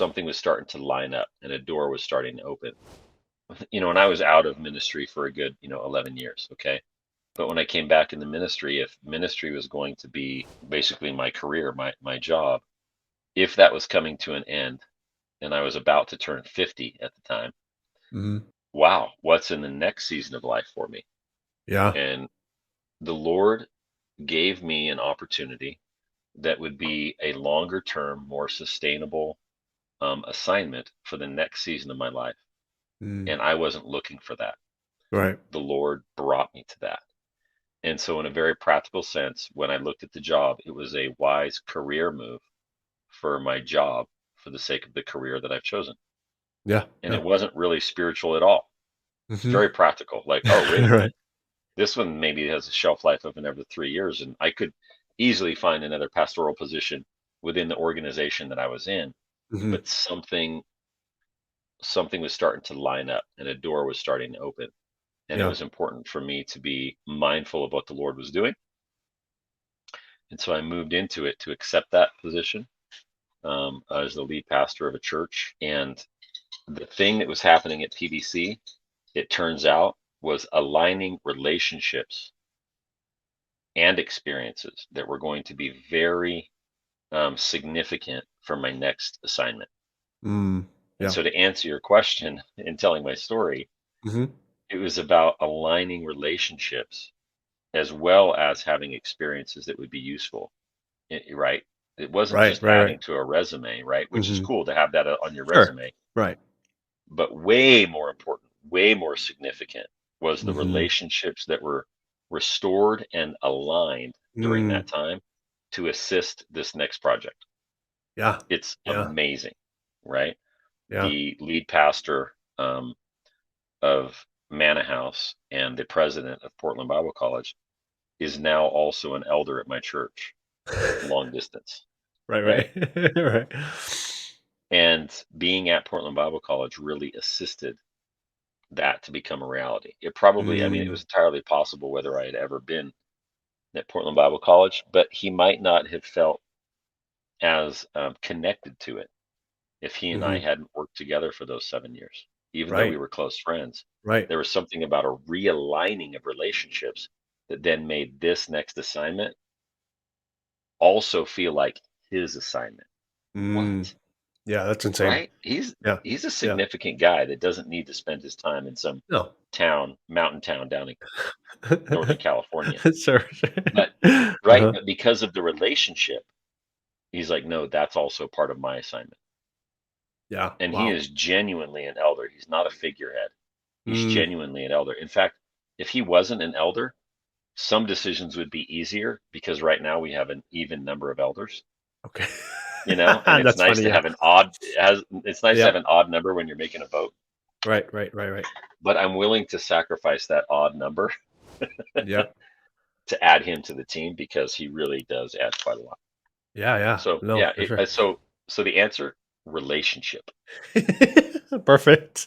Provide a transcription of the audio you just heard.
something was starting to line up and a door was starting to open. And I was out of ministry for a good, 11 years. Okay. But when I came back in the ministry, if ministry was going to be basically my career, my job, if that was coming to an end and I was about to turn 50 at the time, Hmm. wow, what's in the next season of life for me? Yeah. And the Lord gave me an opportunity that would be a longer term, more sustainable assignment for the next season of my life. Mm. And I wasn't looking for that. Right. The Lord brought me to that. And so, in a very practical sense, when I looked at the job, it was a wise career move for my job for the sake of the career that I've chosen. Yeah. And Yeah. it wasn't really spiritual at all. It's Hmm. very practical. Like, oh, wait a Right. minute. This one maybe has a shelf life of another 3 years. And I could easily find another pastoral position within the organization that I was in. Hmm. But something was starting to line up and a door was starting to open. And it Yeah. was important for me to be mindful of what the Lord was doing. And so I moved into it to accept that position as the lead pastor of a church. And the thing that was happening at PBC, it turns out, was aligning relationships and experiences that were going to be very significant for my next assignment. Mm. And Yeah. so, to answer your question in telling my story, Hmm. it was about aligning relationships as well as having experiences that would be useful, right? It wasn't Right. just Right. adding Right. to a resume, right? Which is Hmm. cool to have that on your Sure. resume, Right. but way more important, way more significant was the Hmm. relationships that were restored and aligned during Mm. that time to assist this next project. Yeah. It's Yeah. amazing, right? Yeah. The lead pastor of Manna House and the president of Portland Bible College is now also an elder at my church, long distance, Right. right? Right. Right. And being at Portland Bible College really assisted that to become a reality. It probably, I mean, it Mm. was entirely possible whether I had ever been at Portland Bible College, but he might not have felt as connected to it if he and I Hmm. hadn't worked together for those 7 years. Even though we Right. were close friends, Right. there was something about a realigning of relationships that then made this next assignment also feel like his assignment. Mm. What? Yeah. That's insane. Right? He's Yeah. he's a Yeah. significant guy that doesn't need to spend his time in some No. mountain town down in Northern California. Sure. But right, Uh-huh. but because of the relationship, he's like, no, that's also part of my assignment. Yeah. And he Wow. is genuinely an elder. He's not a figurehead. He's Mm. genuinely an elder. In fact, if he wasn't an elder, some decisions would be easier because right now we have an even number of elders, Okay. and it's That's nice funny. to Yeah. have it's nice to have Yep. an odd number when you're making a vote, Right. Right. Right. Right. but I'm willing to sacrifice that odd number Yep. to add him to the team because he really does add quite a lot. Yeah. Yeah. So No, yeah, for sure. so the answer, relationship. Perfect.